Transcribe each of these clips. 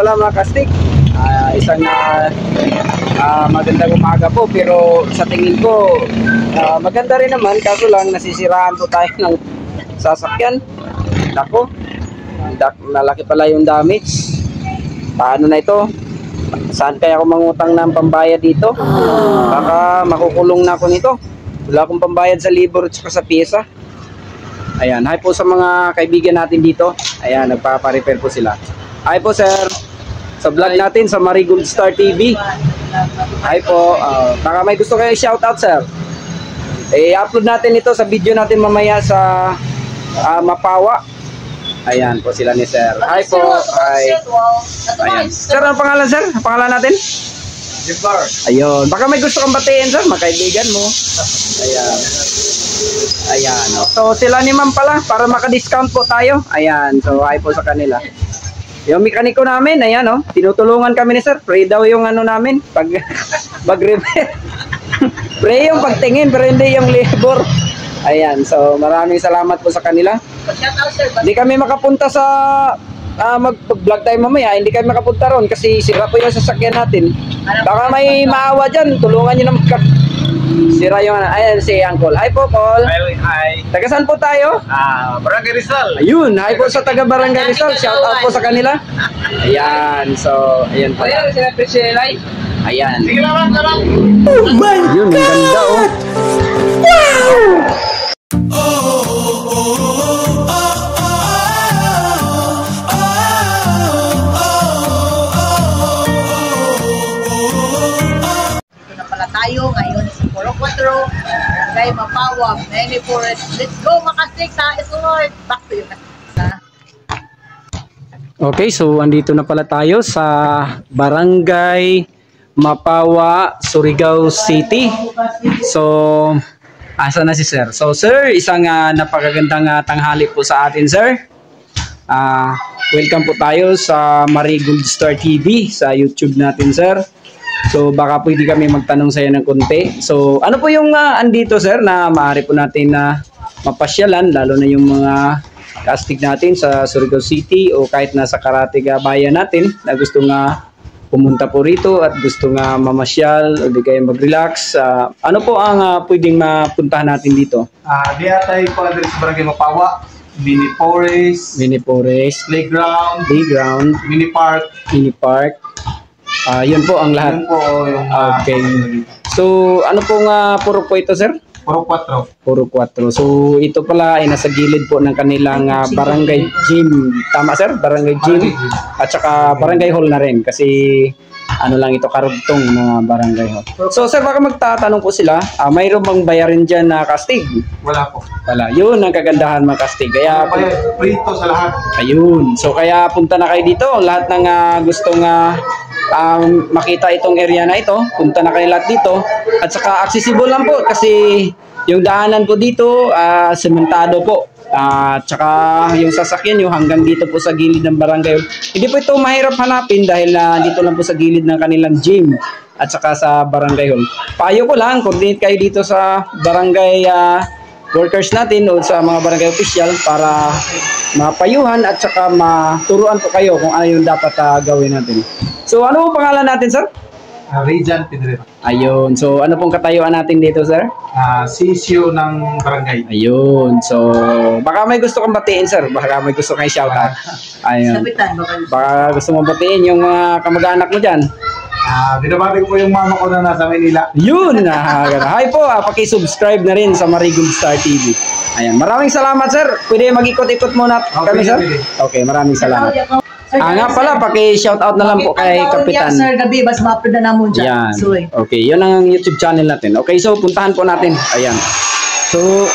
pala mga kastig. Isang magandang umaga po, pero sa tingin ko maganda rin naman, kaso lang nasisiraan po tayo ng sasakyan. Nako, nalaki pala yung damage. Paano na ito? Saan kaya ako mangutang ng pambayad dito? Baka makukulong na ako nito. Wala akong pambayad sa libor at sa pyesa. Ayan, hi po sa mga kaibigan natin dito. Ayan, nagpapa-repair po sila. Hi po sir, sa vlog natin sa Marigold Star TV. Hi po, baka may gusto kayo shoutout sir. I-upload natin ito sa video natin mamaya sa Mapawa. Ayan po sila ni sir. Hi po. Hi. Ayan. Sir, ang pangalan sir? Ang pangalan natin? Jimbar. Ayun. Baka may gusto kang batiin sir, makaibigan mo. Ayan. Ayan. So sila ni ma'am pala, para maka-discount po tayo. Ayan. So hi po sa kanila. Yung mekaniko namin, ayan o. Tinutulungan kami ni sir. Free daw yung ano namin. Pag repair. Free yung pagtingin, pero hindi yung labor. Ayan. So maraming salamat po sa kanila. Hindi kami makapunta sa mag-vlog tayo mamaya. Hindi kami makapunta ron kasi sira po yung sasakyan natin. Baka may maawa dyan. Tulungan nyo naman. Sira yung ano. Ayan si Uncle. Hi po, Paul. Hi. Taga saan po tayo? Barangay Rizal. Ayun. Hi po sa taga Barangay Rizal. Shout out po sa kanila. Ayan. So, ayan po. Ayan, sila Peshelay. Ayan. Sige naman, naman. Oh my God! Yun, ang ganda oh. Wow! Tayo ngayon sa Puro 4, Barangay Mapawa, Many Forest. Let's go makastig sa isunod. Back to you sa. Okay, so andito na pala tayo sa Barangay Mapawa, Surigao City. So, asa na si sir? So sir, isang napakagandang tanghali po sa atin sir. Welcome po tayo sa Marigold Star TV sa YouTube natin sir. So baka pwede kami magtanong sa iyo ng konti. So ano po yung andito sir na maaari po natin na mapasyalan, lalo na yung mga kastig natin sa Surigao City o kahit nasa Karatiga bayan natin na gusto nga pumunta po rito at gusto nga mamasyal o di kayo mag-relax. Ano po ang pwedeng mapuntahan natin dito? Diya tayo po sa Barangay Mapawa. Mini Forest. Mini Forest. Playground. Playground. Mini Park. Mini Park. Yun po ang lahat. Yun po yung okay. So, ano po nga puro po ito, sir? Puro 4. Puro 4. So, ito pala ay nasa gilid po ng kanilang barangay gym. Tama, sir? Barangay gym. At saka barangay hall na rin. Kasi, ano lang ito, karugtong na barangay hall. So, sir, baka magtatanong po sila, mayroon bang bayarin dyan na kastig? Wala po. Wala. Yun ang kagandahan mga kastig. Kaya, prito sa lahat. ayun. So, kaya punta na kayo dito. Lahat ng gustong makita itong area na ito, punta na kayo lahat dito. At saka accessible lang po kasi yung daanan po dito sementado po. At saka yung sasakyan nyo hanggang dito po sa gilid ng barangay. Hindi po ito mahirap hanapin dahil dito lang po sa gilid ng kanilang gym at saka sa barangay hall. Payo ko lang, coordinate kayo dito sa barangay workers natin o sa mga barangay official para mapayuhan at saka maturuan po kayo kung ano yung dapat gawin natin. So ano pong pangalan natin sir? Region Pedrero. Ayun. So ano pong katayuan natin dito sir? Sisyo ng barangay. Ayun. So baka may gusto kang batiin sir. Baka may gusto kang shoutout. Ayun. Baka gusto mong batiin yung mga kamag-anak mo dyan. Binabati ko po yung mama ko na nasa Manila. Yun! Hi po, paki-subscribe na rin sa Marigold Star TV. Ayan, maraming salamat sir. Pwede mag-ikot-ikot muna kami sir? Okay, maraming salamat. Nga pala, paki-shoutout na lang po kay Kapitan. Sir, gabi, bas ma-upload na namun dyan. Yan. Okay, yun ang YouTube channel natin. Okay, so puntahan po natin. Ayan. So,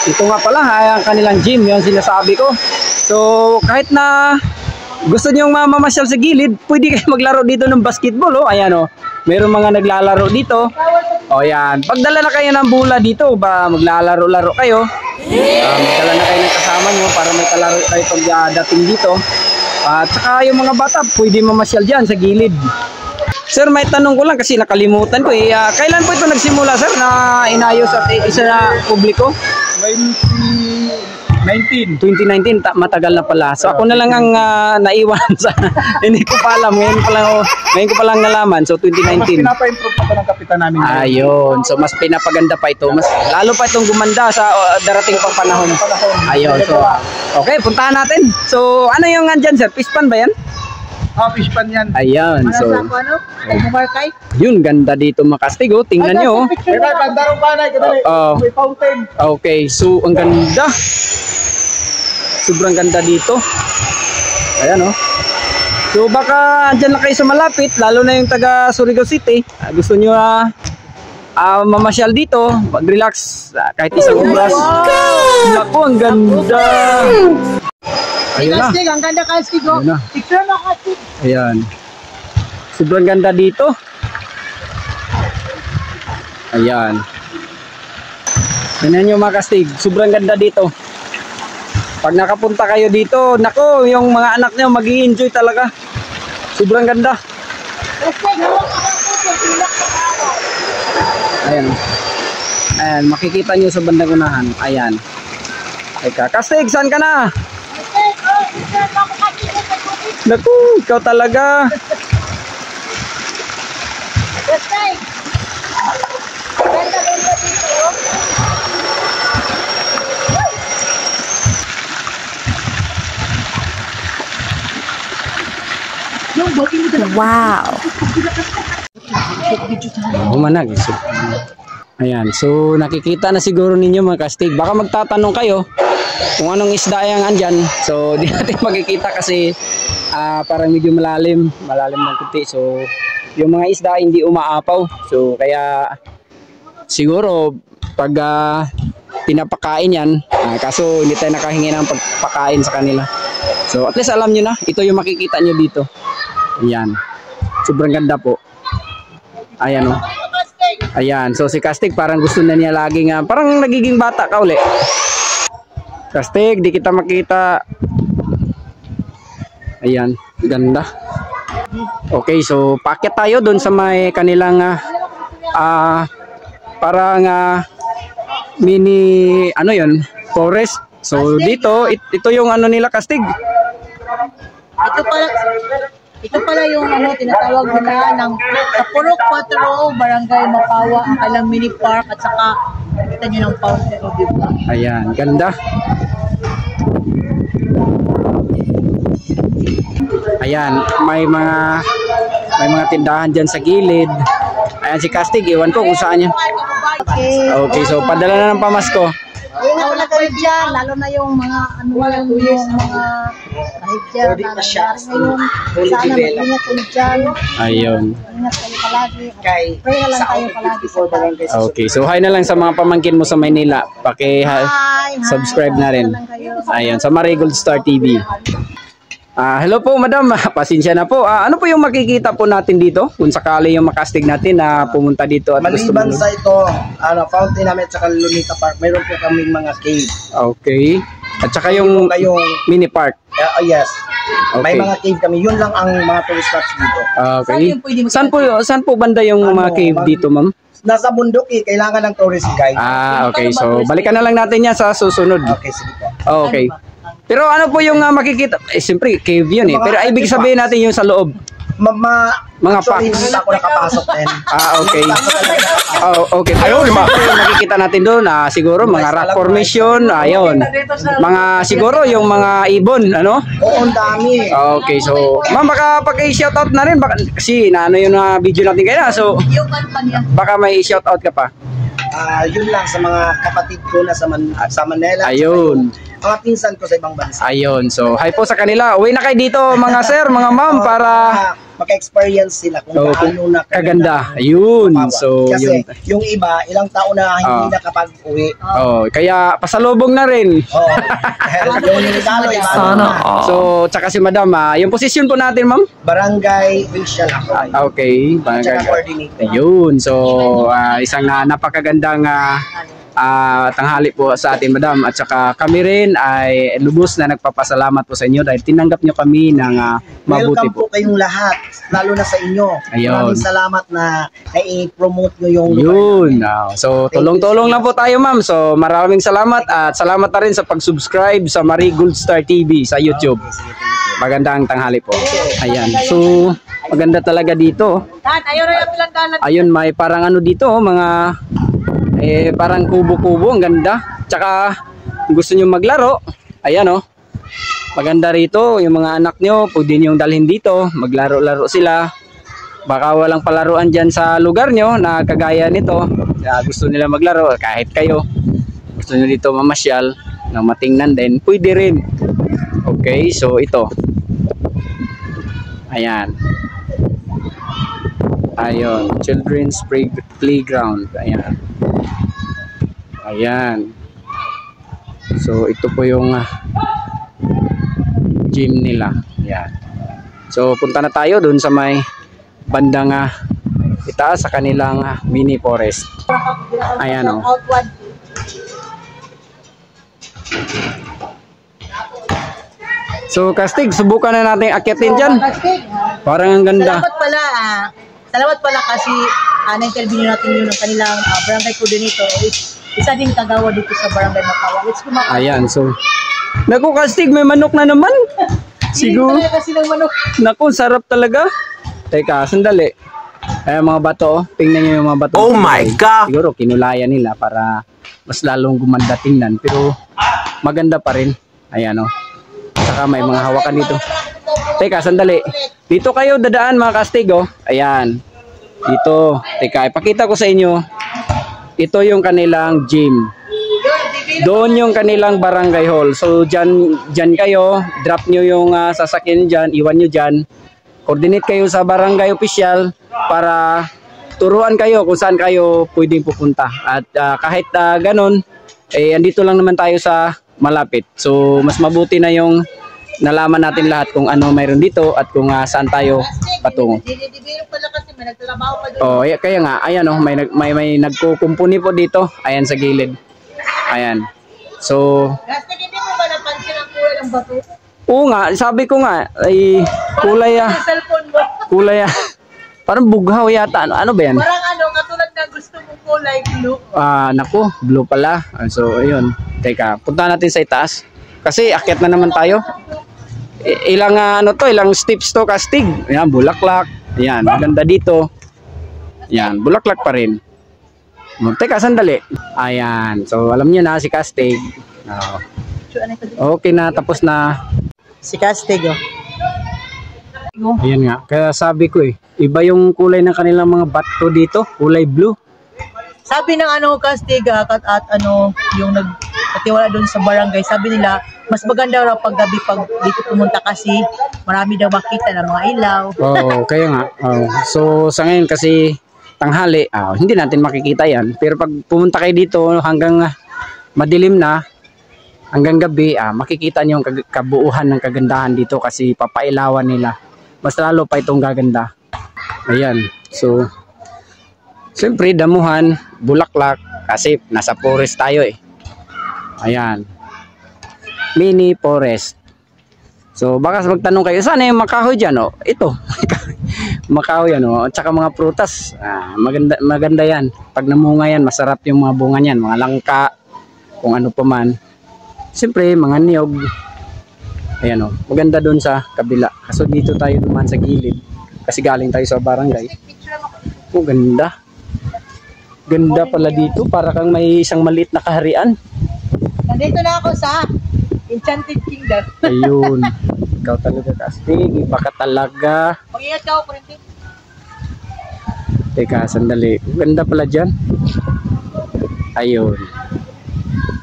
ito nga pala, ang kanilang gym, yung sinasabi ko. So, kahit na gusto niyong mamamasyal sa gilid, pwede kayo maglaro dito ng basketball. Oh. Ayan oh. Mayroong mga naglalaro dito. O yan. Pagdala na kayo ng bola dito, ba maglalaro-laro kayo. Magdala na kayo ng kasama nyo para may kalaro kayo pagdating dito. At saka yung mga bata, pwede mamasyal dyan sa gilid. Sir, may tanong ko lang kasi nakalimutan ko. Kailan po ito nagsimula, sir, na inayos at isa na publiko? 2019, matagal na pala. So ako na lang ang naiwan sa hindi ko pa alam. Ngayon ko pa lang nalaman. So 2019. Mas pinapa-improve pa ng kapitan namin. Ayun. So mas pinapaganda pa ito. Mas lalo pa itong gumanda sa darating pang panahon. Ayun. So okay, puntahan natin. So ano yung andyan, sir? Fish pan ba yan? Fish pan yan. Ayan. Para So sa ako, ano? Bumarkay? yun, ganda dito mga kastig. Oh. Tingnan nyo. May pandarong panay. May fountain. Okay, so ang ganda. Sobrang ganda dito. Ayan oh. So baka andyan lang kayo sa malapit, lalo na yung taga Surigao City. Gusto nyo mamasyal dito, mag-relax kahit isang oras. Naku, ang ganda. Ayun na. Kastig, ang ganda kastig. Ayun na. Picture mo kastig. Ayan. Sobrang ganda dito. Ayan. Tingnan nyo mga kastig, sobrang ganda dito. Pag nakapunta kayo dito, nako, yung mga anak nyo mag-i-enjoy talaga. Sobrang ganda. Kastig, hawak ka lang po. Pilak ka ako. Ayan. Ayan, makikita nyo sa bandang unahan. Ayan. Teka, Kastig, saan ka na? Kastig, picture mo ako kastig. Naku, ikaw talaga. Kastig. Ganda dito. Wow. Humanag. Ayan, so nakikita na siguro ninyo mga kastig. Baka magtatanong kayo kung anong isda yung andyan. So di natin makikita kasi parang medyo malalim ng kunti. So yung mga isda hindi umaapaw. So kaya siguro pag pinapakain yan, kaso hindi tayo nakahingi ng pagpakain sa kanila. So at least alam nyo na, ito yung makikita nyo dito. Ayan, sobrang ganda po. Ayan o. Ayan, so si Kastig parang gusto na niya laging parang nagiging bata ka uli. Kastig, di kita makita. Ayan, ganda. Okay, so paakyat tayo doon sa may kanilang parang mini ano yon, forest. So dito, ito yung ano nila Kastig. Ito pala yung tinatawag nila ng Purok 4, Barangay Mapawa, ang kailang mini park at saka kita nyo ng fountain of the park. Ayan, ganda. Ayan, may mga tindahan dyan sa gilid. Ayan si Kastig, iwan ko kung saan yan. Okay, so padala na ng pamasko. Ingat na kayo dyan, lalo na yung mga yung mga kahit dyan, ngayon, sana mag-ingat kayo dyan. Ayun. Ingat kayo palagi. Pray na lang kayo palagi sa tayo. Okay, so hi na lang sa mga pamangkin mo sa Maynila. Subscribe na rin. Ayun, sa Marigold Star TV. Hello po madam, pasensya na po. Ano po yung makikita po natin dito kung sakali yung makastig natin na pumunta dito at gusto maliban sa ito, fountain namin at saka Lunita Park, mayroon po kaming mga cave. Okay. At saka yung mini park. Yes. Okay. May mga cave kami. Yun lang ang mga tourist spots dito. Okay. Saan po banda yung mga cave dito, ma'am? Nasa bundok kailangan ng tourist guide. Okay. So balikan na lang natin yan sa susunod. Okay, sige po. Okay. Pero ano po yung makikita? Siyempre, cave yun eh. Pero ibig sabihin natin yung sa loob. Mga actually, packs. hindi ako nakapasok din. Okay. Okay. Pero yung makikita natin doon, siguro mga rock formation, ayun. Mga siguro yung mga ibon, ano? Oo, ang dami. Okay, so ma'am, baka pag-i-shoutout na rin kasi naano yung video natin kaya. So baka may shoutout ka pa. Yun lang sa mga kapatid ko na sa Manila. Ayun. Mga pinsan ko sa ibang bansa. Ayun. So, hi po sa kanila. Uwi na kayo dito mga sir, mga ma'am para maka-experience sila kung paano na kaganda. Ayun. So, kasi yung iba, ilang taon na hindi nakapag-uwi. Kaya pasalubong na rin. Yung regalo, iba. So, tsaka si madam, yung posisyon po natin, ma'am? Barangay official ako. Okay. Tsaka coordinator. Ayun. So, isang napakagandang tanghali po sa atin, madam. At saka kami rin ay lubos na nagpapasalamat po sa inyo dahil tinanggap nyo kami ng mabuti Welcome po kayong lahat, lalo na sa inyo. Ayun. Maraming salamat na i-promote nyo yung lugar. Yun. So, tulong-tulong lang po tayo, ma'am. So, maraming salamat at salamat na rin sa pag-subscribe sa Marie Gold Star TV sa YouTube. Magandang tanghali po. Ayan. So, maganda talaga dito. Ayun, may parang ano dito, mga parang kubo-kubo, ang ganda. Tsaka kung gusto niyo maglaro, ayan oh. Maganda rito, yung mga anak nyo, pwede nyo dalhin dito, maglaro-laro sila. Baka walang palaruan dyan sa lugar nyo na kagaya nito. Gusto nila maglaro, kahit kayo gusto nyo dito mamasyal na matingnan din, pwede rin. Okay, so ito. Ayan. Ayun, children's playground. Ayan. Ayan. So ito po yung gym nila. Ayan. So punta na tayo dun sa may bandang itaas sa kanilang mini forest. Ayan o. So Kastig, subukan na natin akyatin dyan. Parang ang ganda. Salamat pala kasi na-interview natin yun ng kanilang barangay coordinator. Isa din kagawa dito sa barangay Mapawa. Let's go Mapawa. Ayan, so naku Kastig, may manok na naman. Siguro. Kasi ng manok. Naku, sarap talaga. Teka, sandali. Ayan mga bato, tingnan nyo yung mga bato. Oh my God! Siguro kinulayan nila para mas lalong gumanda tingnan. Pero maganda pa rin. Ayan o. Saka may mga hawakan dito. Teka, sandali. Dito kayo dadaan mga Kastig oh. Ayan. Dito. Teka, ipakita ko sa inyo. Ito yung kanilang gym. Doon yung kanilang barangay hall. So dyan kayo, drop nyo yung sasakyan dyan, iwan nyo dyan. Coordinate kayo sa barangay official para turuan kayo kung saan kayo pwedeng pupunta. At kahit ganun, andito lang naman tayo sa malapit. So mas mabuti na yung nalaman natin lahat kung ano mayroon dito at kung saan tayo patungo. Oh, kaya nga, ayan oh, may nagkukumpuni po dito. Ayan sa gilid. Ayan. So, Hindi mo ba napansin ang kulay ng bato? oo nga, sabi ko nga, ay kulay Cellphone mo. kulay parang bughaw yata. Ano ba yan? Parang katulad na gusto mong kulay blue. Naku, blue pala. So, ayun. Teka, punta natin sa itaas. Kasi akyat na naman tayo. Ilang ilang steps to Kastig. Ayan, bulaklak. Ayan, maganda dito. Ayan, bulaklak pa rin. Teka, sandali. Ayan. So, alam niyo na si Kastig. Okay na, tapos na. Si Kastig oh. Ayan nga. Kaya sabi ko iba yung kulay ng kanilang mga bato dito. Kulay blue. Sabi ng Kastig at yung nagpatiwala doon sa barangay, sabi nila mas maganda raw pag gabi pag dito pumunta kasi marami daw makita ng mga ilaw. Oo, kaya nga. So sa ngayon kasi tanghali, hindi natin makikita yan. Pero pag pumunta kayo dito hanggang madilim na, hanggang gabi, makikita niyo yung kabuuhan ng kagandahan dito kasi papailawan nila. Mas lalo pa itong gaganda. Ayan. So, siyempre damuhan, bulaklak, kasi nasa forest tayo Ayan. Mini forest. So, baka magtanong kayo, saan yung makahoy dyan? Ito. Makahoy yan. At saka mga prutas. Maganda yan. Pag namunga yan, masarap yung mga bunga niyan. Mga langka, kung ano pa man. Siyempre, mga niyog. Ayan maganda doon sa kabila. Kaso dito tayo naman sa gilid. Kasi galing tayo sa barangay. Ganda. Ganda pala dito. Para kang may isang maliit na kaharian. Nandito na ako sa Enchanted Kingdom. Ayun. Ikaw talaga Kastig. Iba ka talaga. Mag-ingat ka ako, Printing. Teka, sandali. Ganda pala dyan. Ayun.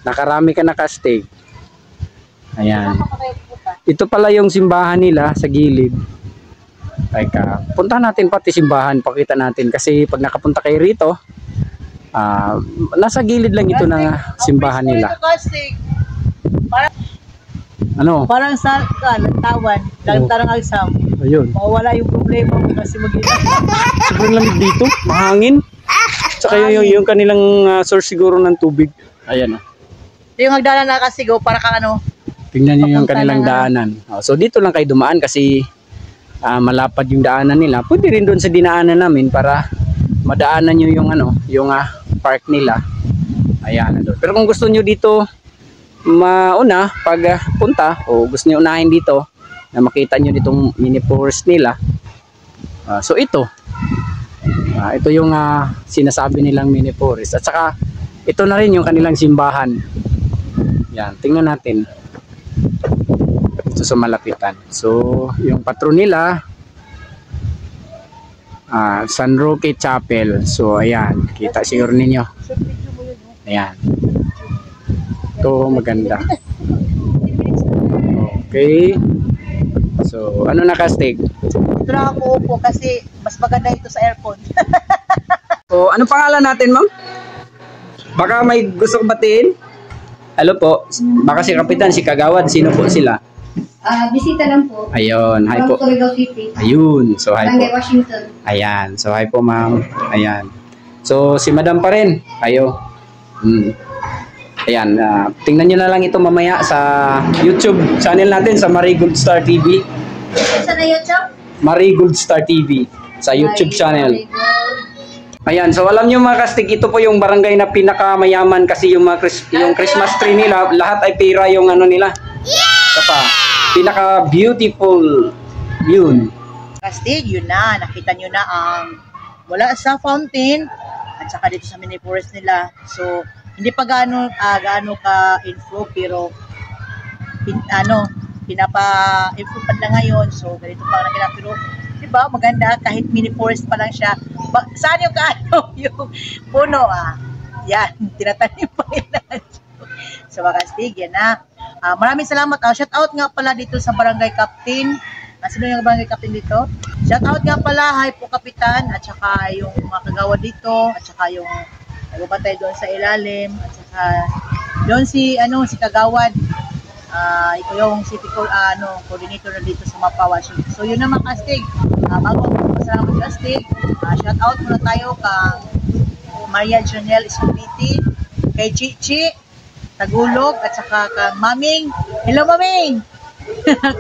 Nakarami ka na Kastig. Ayan. Ito pala yung simbahan nila sa gilid. Teka, punta natin pati simbahan. Pakita natin. Kasi pag nakapunta kayo rito, nasa gilid lang ito ng simbahan nila. Ano? Parang sa lantawan, tarang agsam. Ayun. Mawala yung problema mo kasi mag-ingat. Sobrang lamig dito. Mahangin. Tsaka yung kanilang source siguro ng tubig. Ayan. Ito yung hagdanan na kasi go para kang ano. Tingnan niyo yung Papunta kanilang ng ano. daanan. So dito lang kayo dumaan kasi malapad yung daanan nila. Pwede rin doon sa dinaanan namin para madaanan niyo yung yung park nila. Ayan doon. Pero kung gusto niyo dito mauna pag punta o gusto niyo unahin dito na makita niyo ditong mini forest nila. So ito yung sinasabi nilang mini forest. At saka ito na rin yung kanilang simbahan. Yan, tingnan natin. Ito sa malapitan. So, yung patron nila San Roque Chapel. So, ayan, kita siguro ninyo. Ayan. Ito maganda. Okay. So, ano na Kastig? Ito lang ako upo kasi mas maganda ito sa aircon. So, ano pangalan natin, ma'am? Baka may gusto kong batiin? Hello po. Baka si Kapitan, si Kagawad, sino po sila? Bisita lang po. Ayun, hi po. From Surigao City. Ayun, so hi Barangay po. Washington. Ayan, so hi po ma'am. Ayan. So si Madam pa rin. Ayo. Ayan, tingnan nyo na lang ito mamaya sa YouTube channel natin sa Marigold Star TV. Saan na YouTube? Marigold Star TV sa YouTube channel. Ayan, so alam nyo mga Kastig, ito po yung barangay na pinakamayaman kasi yung yung Christmas tree nila, lahat ay pera yung nila. Saka, pinaka beautiful yun. Kastig, yun na. Nakita nyo na ang wala sa fountain at saka dito sa mini forest nila. So, hindi pa gaano ka-info pero pinapa-info pa na ngayon. So, ganito pa nakita. Pero, di ba, maganda kahit mini forest pa lang siya. Saan yung yung puno? Yan, tinatanim pa nila. So, mga Kastig, yan na. Maraming salamat. Shout out nga pala dito sa Barangay Captain. Sino yung Barangay Captain dito? Shout out nga pala, hi po Kapitan, at saka yung mga kagawad dito, at saka yung nagbabantay doon sa ilalim, at saka doon si kagawad. Ito yung city coordinator na dito sa Mapawa. So yun naman Kastig. Bago ako pasalamat Kastig, shout out muna tayo kang Maria Janelle Escobiti, kay Chichi Tagulog, at saka kang Maming. Hello Maming!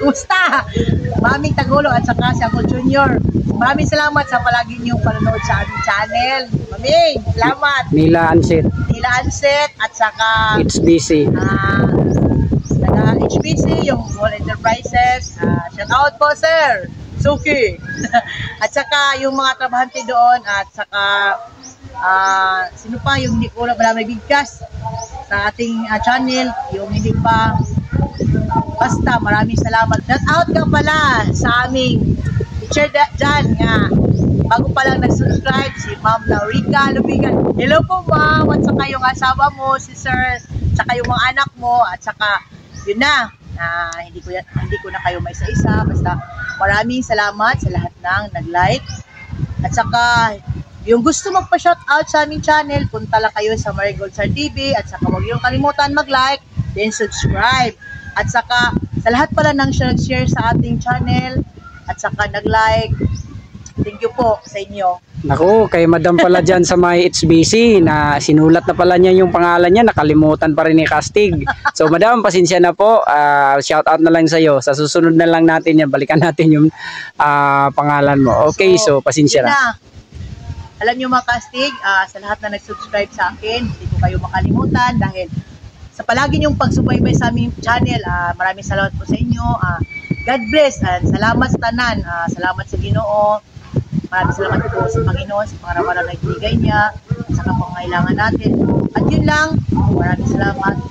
Kumusta? Maming Tagulog at saka si Uncle Junior. Maraming salamat sa palagi niyong panonood sa aming channel. Maming, salamat! Nila Anset at saka HBC. HBC, yung Wall Enterprises. Shout out po, sir. Suki. At saka yung mga trabahante doon at saka sino pa yung hindi ko wala may bigkas sa ating channel, yung hindi pa. Basta maraming salamat. Shout out ka pala sa aming teacher dyan nga. Bago pa lang nag-subscribe si Ma'am Laurica Lubigan. Hello po ma'am, at saka yung asawa mo, si sir, at saka yung mga anak mo, at saka yun na, hindi ko na kayo may isa-isa. Basta maraming salamat sa lahat ng nag-like. At saka yung gusto magpa-shoutout sa aming channel, punta lang kayo sa Marigold Star TV. At saka huwag yung kalimutan mag-like, then subscribe. At saka sa lahat pala ng share sa ating channel, at saka nag-like, thank you po sa inyo. Naku, kay Madam pala dyan sa may HBC na sinulat na pala niya yung pangalan niya, nakalimutan pa rin ni Kastig. So Madam, pasensya na po, shout out na lang sa iyo. Sa susunod na lang natin yan, balikan natin yung pangalan mo. Okay, so pasensya na. Alam niyo mga Kastig, sa lahat na nag-subscribe sa akin, hindi ko kayo makalimutan dahil sa palagi niyong pagsubaybay sa aming channel. Maraming salamat po sa inyo. God bless and salamat sa tanan. Salamat sa Ginoo. Maraming salamat po sa Panginoon sa pangaraw-araw na ibigay niya sa kapangailangan natin. At yun lang, maraming salamat.